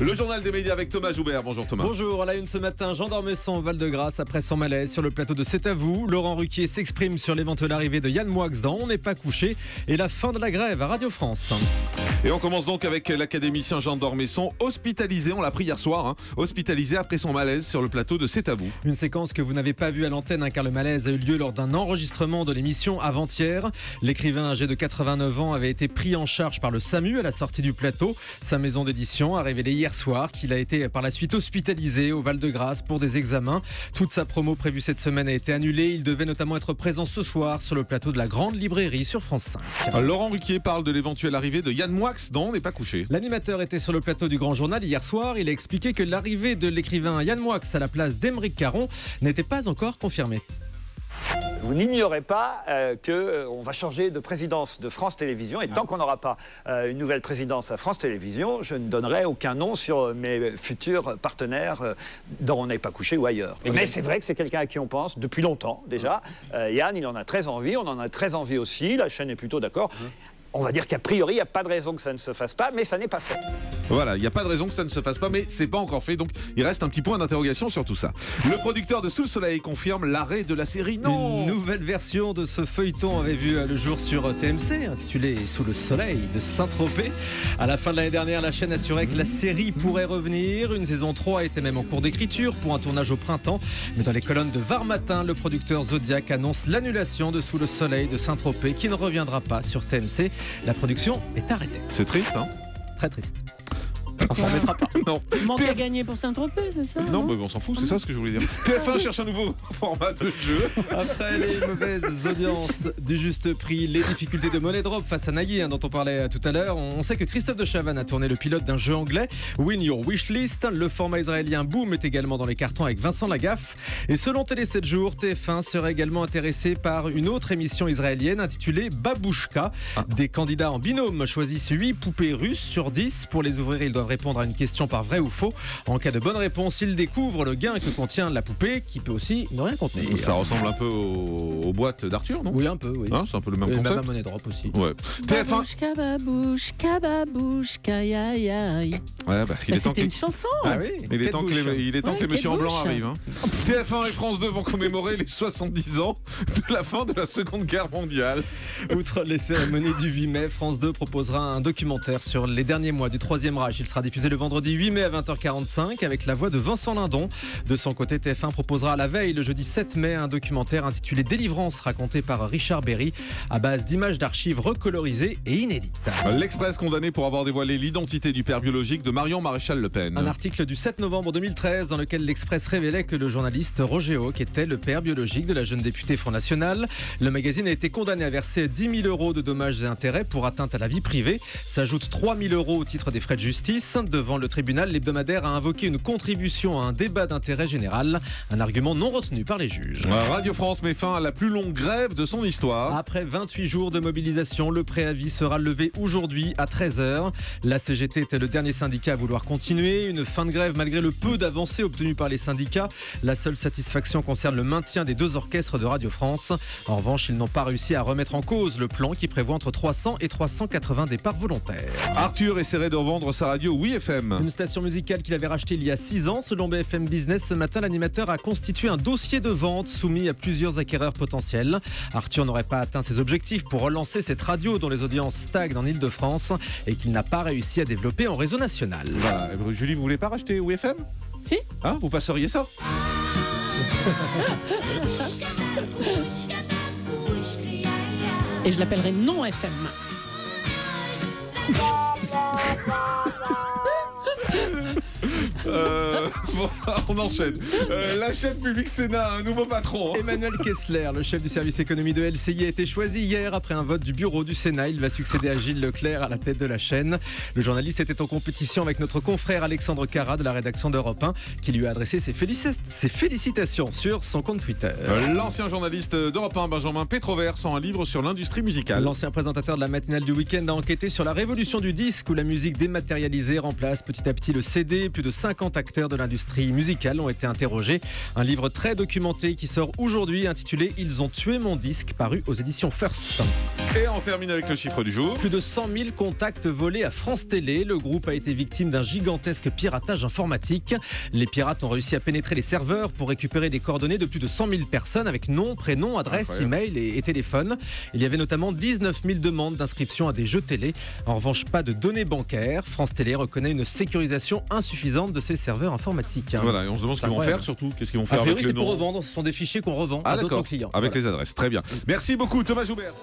Le journal des médias avec Thomas Joubert. Bonjour Thomas. Bonjour, à la une ce matin, Jean d'Ormesson au Val-de-Grâce après son malaise sur le plateau de C'est à vous. Laurent Ruquier s'exprime sur l'éventuelle arrivée de Yann Moix dans On n'est pas couché et la fin de la grève à Radio France. Et on commence donc avec l'académicien Jean d'Ormesson, hospitalisé, on l'a pris hier soir, hospitalisé après son malaise sur le plateau de C'est à vous. Une séquence que vous n'avez pas vue à l'antenne car le malaise a eu lieu lors d'un enregistrement de l'émission avant-hier. L'écrivain âgé de 89 ans avait été pris en charge par le SAMU à la sortie du plateau. Sa maison d'édition a révélé hier soir qu'il a été par la suite hospitalisé au Val-de-Grâce pour des examens. Toute sa promo prévue cette semaine a été annulée. Il devait notamment être présent ce soir sur le plateau de la Grande Librairie sur France 5. Laurent Ruquier parle de l'éventuelle arrivée de Yann Moix dans On n'est pas couché. L'animateur était sur le plateau du Grand Journal hier soir. Il a expliqué que l'arrivée de l'écrivain Yann Moix à la place d'Aymeric Caron n'était pas encore confirmée. Vous n'ignorez pas qu'on va changer de présidence de France Télévisions et tant qu'on n'aura pas une nouvelle présidence à France Télévisions, je ne donnerai aucun nom sur mes futurs partenaires dont on n'est pas couché ou ailleurs. Mais c'est vrai que c'est quelqu'un à qui on pense depuis longtemps déjà. Yann, il en a très envie, on en a très envie aussi, la chaîne est plutôt d'accord. On va dire qu'a priori, il n'y a pas de raison que ça ne se fasse pas, mais ça n'est pas fait. Voilà, il n'y a pas de raison que ça ne se fasse pas, mais c'est pas encore fait, donc il reste un petit point d'interrogation sur tout ça. Le producteur de Sous le Soleil confirme l'arrêt de la série. Non. Une nouvelle version de ce feuilleton avait vu le jour sur TMC, intitulé Sous le Soleil de Saint-Tropez. À la fin de l'année dernière, la chaîne assurait que la série pourrait revenir. Une saison 3 était même en cours d'écriture pour un tournage au printemps. Mais dans les colonnes de Var Matin, le producteur Zodiac annonce l'annulation de Sous le Soleil de Saint-Tropez qui ne reviendra pas sur TMC. La production est arrêtée. C'est triste, hein? Très triste. On s'en remettra pas. Non. Manque à gagner pour Saint-Tropez, c'est ça? Non, mais on s'en fout, c'est ça ce que je voulais dire. TF1 cherche un nouveau format de jeu. Après les mauvaises audiences du juste prix, les difficultés de Money Drop face à Nagui, dont on parlait tout à l'heure, on sait que Christophe de Chavannes a tourné le pilote d'un jeu anglais, Win Your Wishlist. Le format israélien Boom est également dans les cartons avec Vincent Lagaffe. Et selon Télé 7 jours, TF1 serait également intéressé par une autre émission israélienne intitulée Babouchka. Des candidats en binôme choisissent 8 poupées russes sur 10. Pour les ouvrir, ils doivent répondre à une question par vrai ou faux. En cas de bonne réponse, ils découvrent le gain que contient la poupée, qui peut aussi ne rien contenir. Ça ressemble un peu aux boîtes d'Arthur, non? Oui, un peu, oui. Hein, c'est un peu le même Et concept. même à Money Drop aussi. Ouais. TF1. Babouchka, babouchka, babouchka, ya, ya. Ouais, il est temps C'était que une chanson. Ah oui. il est temps que les messieurs en blanc bouche. arrivent. TF1 et France 2 vont commémorer les 70 ans de la fin de la Seconde Guerre mondiale. Outre les cérémonies du 8 mai, France 2 proposera un documentaire sur les derniers mois du Troisième Reich. Il sera diffusé le vendredi 8 mai à 20h45 avec la voix de Vincent Lindon. De son côté, TF1 proposera à la veille, le jeudi 7 mai, un documentaire intitulé Délivrance, raconté par Richard Berry, à base d'images d'archives recolorisées et inédites. L'Express condamné pour avoir dévoilé l'identité du père biologique de Marion Maréchal Le Pen. Un article du 7 novembre 2013 dans lequel l'Express révélait que le journaliste Roger Hawk était le père biologique de la jeune députée Front National. Le magazine a été condamné à verser 10 000 € de dommages et intérêts pour atteinte à la vie privée. S'ajoutent 3 000 € au titre des frais de justice. Devant le tribunal, l'hebdomadaire a invoqué une contribution à un débat d'intérêt général, un argument non retenu par les juges. Radio France met fin à la plus longue grève de son histoire. Après 28 jours de mobilisation, le préavis sera levé aujourd'hui à 13h. La CGT était le dernier syndicat à vouloir continuer. Une fin de grève malgré le peu d'avancées obtenues par les syndicats. La seule satisfaction concerne le maintien des 2 orchestres de Radio France. En revanche, ils n'ont pas réussi à remettre en cause le plan qui prévoit entre 300 et 380 départs volontaires. Arthur essaierait de revendre sa radio Oui FM. Une station musicale qu'il avait rachetée il y a 6 ans. Selon BFM Business, ce matin, l'animateur a constitué un dossier de vente soumis à plusieurs acquéreurs potentiels. Arthur n'aurait pas atteint ses objectifs pour relancer cette radio dont les audiences stagnent en Ile-de-France et qu'il n'a pas réussi à développer en réseau national. Voilà. Julie, vous voulez pas racheter Oui FM? Si. Hein, vous passeriez ça? Et je l'appellerai Non FM. Bon, on enchaîne. La chaîne Public Sénat a un nouveau patron. Emmanuel Kessler, le chef du service économie de LCI, a été choisi hier après un vote du bureau du Sénat. Il va succéder à Gilles Leclerc à la tête de la chaîne. Le journaliste était en compétition avec notre confrère Alexandre Cara de la rédaction d'Europe 1 qui lui a adressé ses félicitations sur son compte Twitter. L'ancien journaliste d'Europe 1, Benjamin Pétrovert, sort un livre sur l'industrie musicale. L'ancien présentateur de la matinale du week-end a enquêté sur la révolution du disque où la musique dématérialisée remplace petit à petit le CD. Plus de 50 acteurs de l'industrie musicale musicales ont été interrogés. Un livre très documenté qui sort aujourd'hui intitulé « Ils ont tué mon disque » paru aux éditions First. Et on termine avec le chiffre du jour. Plus de 100 000 contacts volés à France Télé. Le groupe a été victime d'un gigantesque piratage informatique. Les pirates ont réussi à pénétrer les serveurs pour récupérer des coordonnées de plus de 100 000 personnes avec nom, prénom, adresse, email et téléphone. Il y avait notamment 19 000 demandes d'inscription à des jeux télé. En revanche, pas de données bancaires. France Télé reconnaît une sécurisation insuffisante de ses serveurs informatiques. Voilà, et on se demande ce qu'ils vont faire surtout. Qu'est-ce qu'ils vont faire a priori, avec le c'est nom pour revendre. Ce sont des fichiers qu'on revend à d'autres clients. Avec les adresses. Très bien. Merci beaucoup Thomas Joubert.